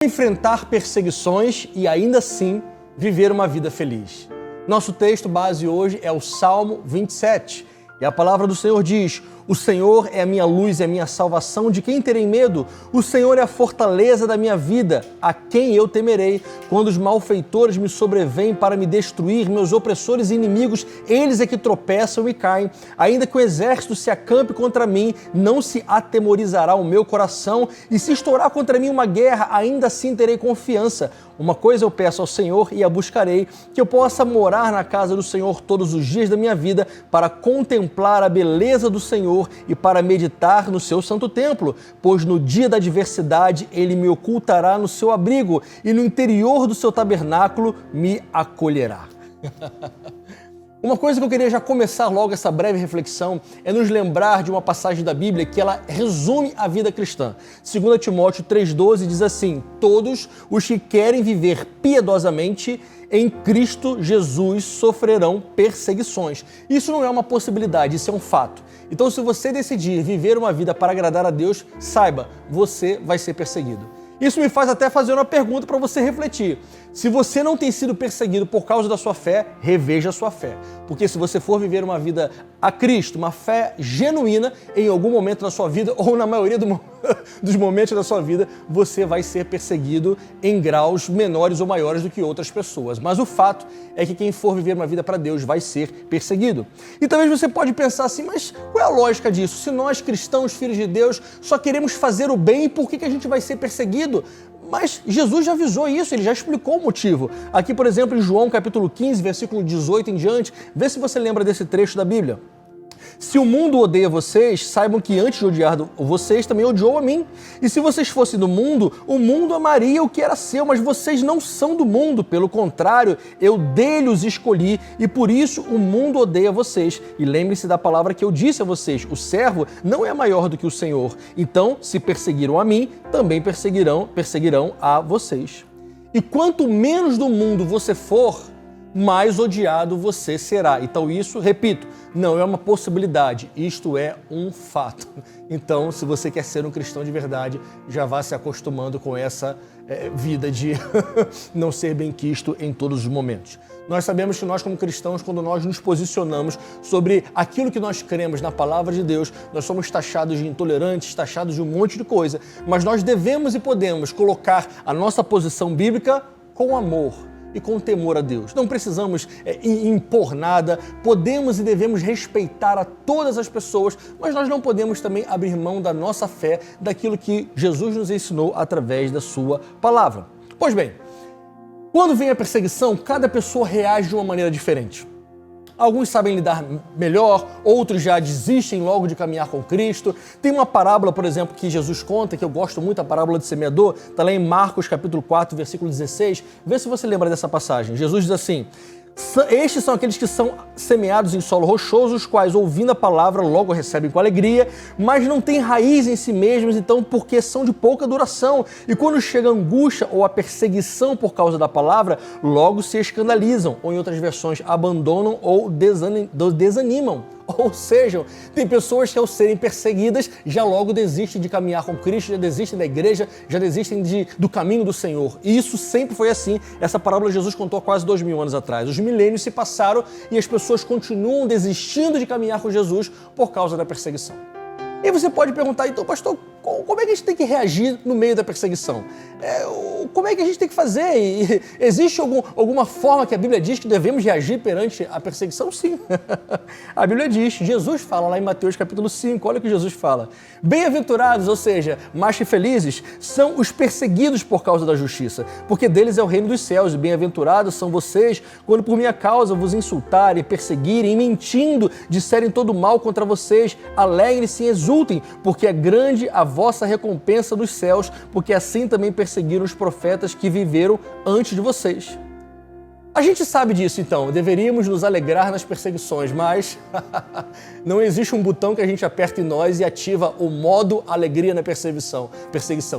Enfrentar perseguições e ainda assim viver uma vida feliz. Nosso texto base hoje é o Salmo 27. E a palavra do Senhor diz: o Senhor é a minha luz e a minha salvação, de quem terei medo? O Senhor é a fortaleza da minha vida, a quem eu temerei? Quando os malfeitores me sobrevêm para me destruir, meus opressores e inimigos, eles é que tropeçam e caem. Ainda que o exército se acampe contra mim, não se atemorizará o meu coração, e se estourar contra mim uma guerra, ainda assim terei confiança. Uma coisa eu peço ao Senhor e a buscarei, que eu possa morar na casa do Senhor todos os dias da minha vida, para contemplar a beleza do Senhor e para meditar no seu santo templo, pois no dia da adversidade ele me ocultará no seu abrigo e no interior do seu tabernáculo me acolherá. Uma coisa que eu queria já começar logo essa breve reflexão é nos lembrar de uma passagem da Bíblia que ela resume a vida cristã. 2 Timóteo 3,12 diz assim: todos os que querem viver piedosamente em Cristo Jesus sofrerão perseguições. Isso não é uma possibilidade, isso é um fato. Então, se você decidir viver uma vida para agradar a Deus, saiba, você vai ser perseguido. Isso me faz até fazer uma pergunta para você refletir. Se você não tem sido perseguido por causa da sua fé, reveja a sua fé. Porque se você for viver uma vida a Cristo, uma fé genuína, em algum momento da sua vida, ou na maioria dos momentos da sua vida, você vai ser perseguido em graus menores ou maiores do que outras pessoas. Mas o fato é que quem for viver uma vida para Deus vai ser perseguido. E talvez você pode pensar assim, mas qual é a lógica disso? Se nós cristãos, filhos de Deus, só queremos fazer o bem, por que a gente vai ser perseguido? Mas Jesus já avisou isso, ele já explicou o motivo. Aqui, por exemplo, em João capítulo 15, versículo 18 em diante, vê se você lembra desse trecho da Bíblia. Se o mundo odeia vocês, saibam que antes de odiar vocês, também odiou a mim. E se vocês fossem do mundo, o mundo amaria o que era seu, mas vocês não são do mundo. Pelo contrário, eu dele os escolhi e por isso o mundo odeia vocês. E lembre-se da palavra que eu disse a vocês: o servo não é maior do que o Senhor. Então, se perseguiram a mim, também perseguirão a vocês. E quanto menos do mundo você for, mais odiado você será. Então isso, repito, não é uma possibilidade, isto é um fato. Então, se você quer ser um cristão de verdade, já vá se acostumando com essa vida de não ser benquisto em todos os momentos. Nós sabemos que nós, como cristãos, quando nós nos posicionamos sobre aquilo que nós cremos na palavra de Deus, nós somos taxados de intolerantes, taxados de um monte de coisa, mas nós devemos e podemos colocar a nossa posição bíblica com amor e com temor a Deus. Não precisamos impor nada, podemos e devemos respeitar a todas as pessoas, mas nós não podemos também abrir mão da nossa fé, daquilo que Jesus nos ensinou através da sua palavra. Pois bem, quando vem a perseguição, cada pessoa reage de uma maneira diferente. Alguns sabem lidar melhor, outros já desistem logo de caminhar com Cristo. Tem uma parábola, por exemplo, que Jesus conta, que eu gosto muito, a parábola do semeador, está lá em Marcos capítulo 4, versículo 16. Vê se você lembra dessa passagem. Jesus diz assim: estes são aqueles que são semeados em solo rochoso, os quais, ouvindo a palavra, logo recebem com alegria, mas não têm raiz em si mesmos, então, porque são de pouca duração. E quando chega a angústia ou a perseguição por causa da palavra, logo se escandalizam, ou em outras versões, abandonam ou desanimam. Ou seja, tem pessoas que ao serem perseguidas já logo desistem de caminhar com Cristo, já desistem da igreja, já desistem do caminho do Senhor. E isso sempre foi assim. Essa parábola Jesus contou há quase 2000 anos atrás. Os milênios se passaram e as pessoas continuam desistindo de caminhar com Jesus por causa da perseguição. E você pode perguntar, então, pastor, como é que a gente tem que reagir no meio da perseguição? Como é que a gente tem que fazer? E existe alguma forma que a Bíblia diz que devemos reagir perante a perseguição? Sim. A Bíblia diz, Jesus fala lá em Mateus capítulo 5, olha o que Jesus fala. Bem-aventurados, ou seja, mais que felizes, são os perseguidos por causa da justiça, porque deles é o reino dos céus. E bem-aventurados são vocês quando por minha causa vos insultarem, perseguirem, mentindo, disserem todo mal contra vocês. Alegrem-se e exultem, porque é grande a vossa recompensa dos céus, porque assim também perseguiram os profetas que viveram antes de vocês. A gente sabe disso, então, deveríamos nos alegrar nas perseguições, mas não existe um botão que a gente aperta em nós e ativa o modo alegria na perseguição.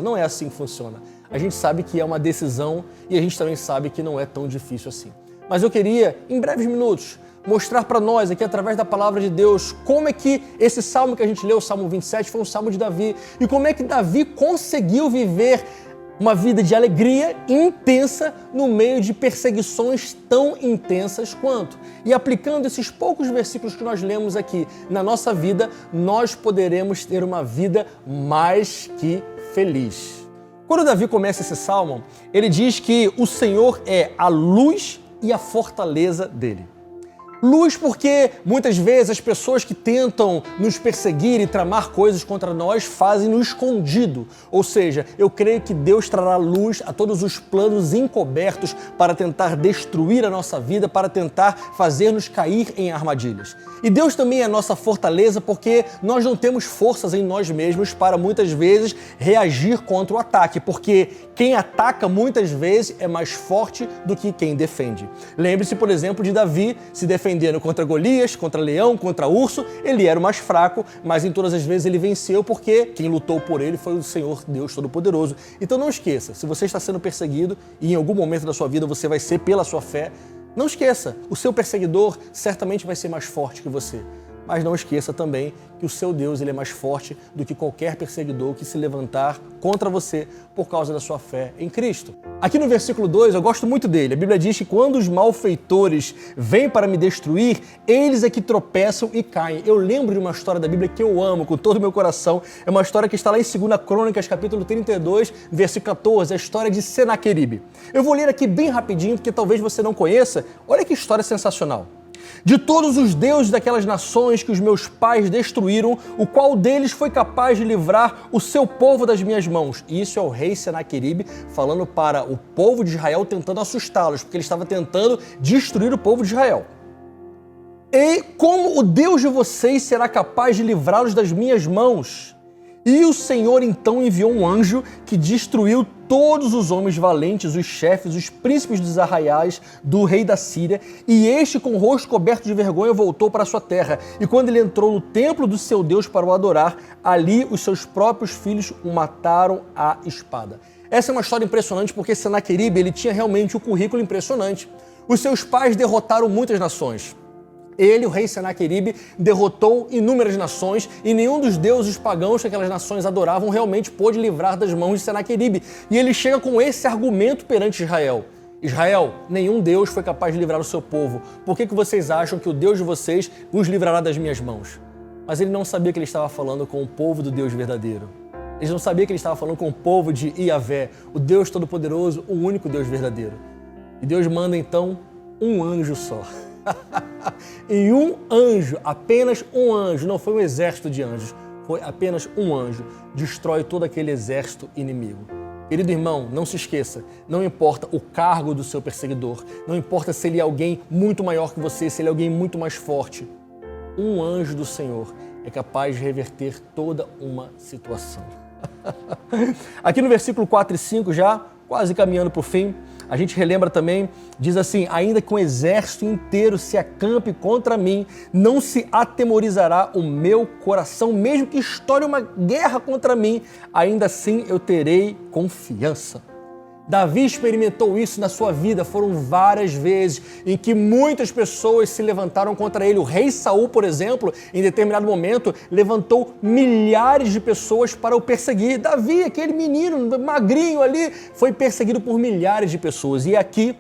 Não é assim que funciona. A gente sabe que é uma decisão e a gente também sabe que não é tão difícil assim. Mas eu queria, em breves minutos, mostrar para nós aqui através da palavra de Deus como é que esse salmo que a gente leu, o Salmo 27, foi um salmo de Davi, e como é que Davi conseguiu viver uma vida de alegria intensa no meio de perseguições tão intensas quanto. E aplicando esses poucos versículos que nós lemos aqui na nossa vida, nós poderemos ter uma vida mais que feliz. Quando Davi começa esse salmo, ele diz que o Senhor é a luz e a fortaleza dele. Luz porque muitas vezes as pessoas que tentam nos perseguir e tramar coisas contra nós fazem no escondido. Ou seja, eu creio que Deus trará luz a todos os planos encobertos para tentar destruir a nossa vida, para tentar fazer-nos cair em armadilhas. E Deus também é a nossa fortaleza porque nós não temos forças em nós mesmos para muitas vezes reagir contra o ataque, porque quem ataca muitas vezes é mais forte do que quem defende. Lembre-se, por exemplo, de Davi se defendendo contra Golias, contra leão, contra urso. Ele era o mais fraco, mas em todas as vezes ele venceu porque quem lutou por ele foi o Senhor Deus Todo-Poderoso. Então não esqueça, se você está sendo perseguido e em algum momento da sua vida você vai ser pela sua fé, não esqueça, o seu perseguidor certamente vai ser mais forte que você. Mas não esqueça também que o seu Deus ele é mais forte do que qualquer perseguidor que se levantar contra você por causa da sua fé em Cristo. Aqui no versículo 2, eu gosto muito dele. A Bíblia diz que quando os malfeitores vêm para me destruir, eles é que tropeçam e caem. Eu lembro de uma história da Bíblia que eu amo com todo o meu coração. É uma história que está lá em 2 Crônicas, capítulo 32, versículo 14, a história de Senaqueribe. Eu vou ler aqui bem rapidinho, porque talvez você não conheça. Olha que história sensacional. De todos os deuses daquelas nações que os meus pais destruíram, o qual deles foi capaz de livrar o seu povo das minhas mãos? E isso é o rei Senaqueribe falando para o povo de Israel, tentando assustá-los, porque ele estava tentando destruir o povo de Israel. E como o Deus de vocês será capaz de livrá-los das minhas mãos? E o Senhor então enviou um anjo que destruiu todos os homens valentes, os chefes, os príncipes dos arraiais do rei da Síria, e este com o rosto coberto de vergonha voltou para a sua terra. E quando ele entrou no templo do seu Deus para o adorar, ali os seus próprios filhos o mataram à espada. Essa é uma história impressionante porque Senaqueribe ele tinha realmente um currículo impressionante. Os seus pais derrotaram muitas nações. Ele, o rei Senaqueribe, derrotou inúmeras nações e nenhum dos deuses pagãos que aquelas nações adoravam realmente pôde livrar das mãos de Senaqueribe. E ele chega com esse argumento perante Israel. Israel, nenhum Deus foi capaz de livrar o seu povo. Por que vocês acham que o Deus de vocês os livrará das minhas mãos? Mas ele não sabia que ele estava falando com o povo do Deus verdadeiro. Ele não sabia que ele estava falando com o povo de Iavé, o Deus Todo-Poderoso, o único Deus verdadeiro. E Deus manda então um anjo só. E um anjo, apenas um anjo, não foi um exército de anjos, foi apenas um anjo, destrói todo aquele exército inimigo. Querido irmão, não se esqueça, não importa o cargo do seu perseguidor, não importa se ele é alguém muito maior que você, se ele é alguém muito mais forte, um anjo do Senhor é capaz de reverter toda uma situação. Aqui no versículo 4 e 5 já, quase caminhando para o fim, a gente relembra também, diz assim, ainda que um exército inteiro se acampe contra mim, não se atemorizará o meu coração, mesmo que estoure uma guerra contra mim, ainda assim eu terei confiança. Davi experimentou isso na sua vida, foram várias vezes em que muitas pessoas se levantaram contra ele. O rei Saul, por exemplo, em determinado momento, levantou milhares de pessoas para o perseguir. Davi, aquele menino magrinho ali, foi perseguido por milhares de pessoas. E é aqui,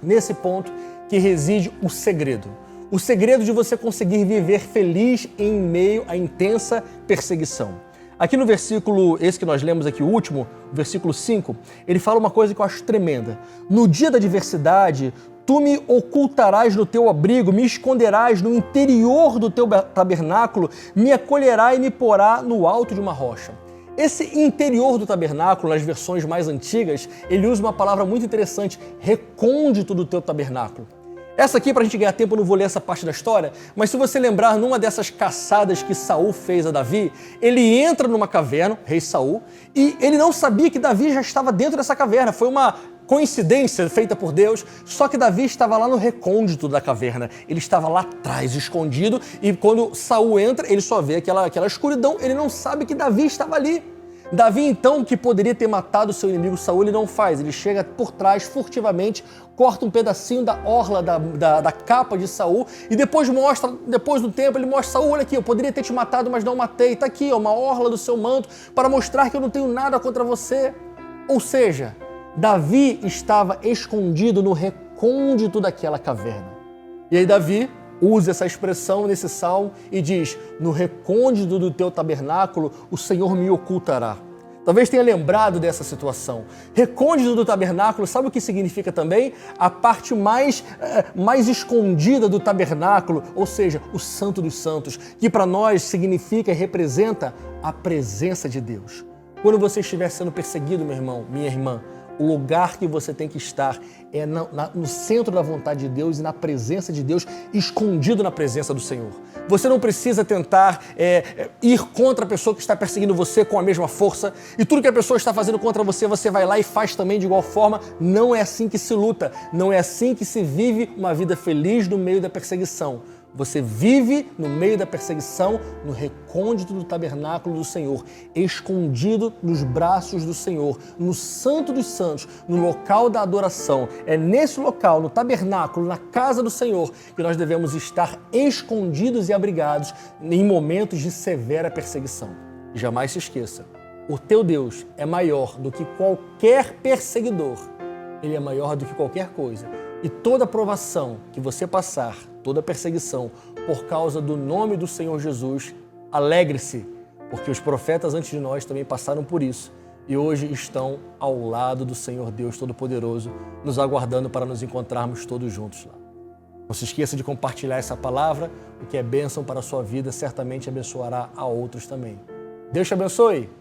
nesse ponto, que reside o segredo. O segredo de você conseguir viver feliz em meio à intensa perseguição. Aqui no versículo, esse que nós lemos aqui, o último, versículo 5, ele fala uma coisa que eu acho tremenda. No dia da adversidade, tu me ocultarás no teu abrigo, me esconderás no interior do teu tabernáculo, me acolherá e me porá no alto de uma rocha. Esse interior do tabernáculo, nas versões mais antigas, ele usa uma palavra muito interessante, recôndito do teu tabernáculo. Essa aqui, para a gente ganhar tempo, eu não vou ler essa parte da história, mas se você lembrar, numa dessas caçadas que Saul fez a Davi, ele entra numa caverna, rei Saul, e ele não sabia que Davi já estava dentro dessa caverna. Foi uma coincidência feita por Deus, só que Davi estava lá no recôndito da caverna. Ele estava lá atrás, escondido, e quando Saul entra, ele só vê aquela escuridão, ele não sabe que Davi estava ali. Davi, então, que poderia ter matado o seu inimigo Saul, ele não faz. Ele chega por trás, furtivamente, corta um pedacinho da orla da capa de Saul e depois do tempo, ele mostra, Saul, olha aqui, eu poderia ter te matado, mas não matei. Está aqui, ó, uma orla do seu manto para mostrar que eu não tenho nada contra você. Ou seja, Davi estava escondido no recôndito daquela caverna. E aí Davi usa essa expressão nesse salmo e diz: no recôndito do teu tabernáculo o Senhor me ocultará. Talvez tenha lembrado dessa situação. Recôndito do tabernáculo, sabe o que significa também? A parte mais escondida do tabernáculo, ou seja, o Santo dos Santos, que para nós significa e representa a presença de Deus. Quando você estiver sendo perseguido, meu irmão, minha irmã, o lugar que você tem que estar é no centro da vontade de Deus e na presença de Deus, escondido na presença do Senhor. Você não precisa tentar ir contra a pessoa que está perseguindo você com a mesma força, e tudo que a pessoa está fazendo contra você, você vai lá e faz também de igual forma. Não é assim que se luta, não é assim que se vive uma vida feliz no meio da perseguição. Você vive no meio da perseguição, no recôndito do tabernáculo do Senhor, escondido nos braços do Senhor, no Santo dos Santos, no local da adoração. É nesse local, no tabernáculo, na casa do Senhor, que nós devemos estar escondidos e abrigados em momentos de severa perseguição. Jamais se esqueça, o teu Deus é maior do que qualquer perseguidor. Ele é maior do que qualquer coisa. E toda provação que você passar, toda perseguição, por causa do nome do Senhor Jesus, alegre-se, porque os profetas antes de nós também passaram por isso e hoje estão ao lado do Senhor Deus Todo-Poderoso, nos aguardando para nos encontrarmos todos juntos lá. Não se esqueça de compartilhar essa palavra, o que é bênção para a sua vida certamente abençoará a outros também. Deus te abençoe!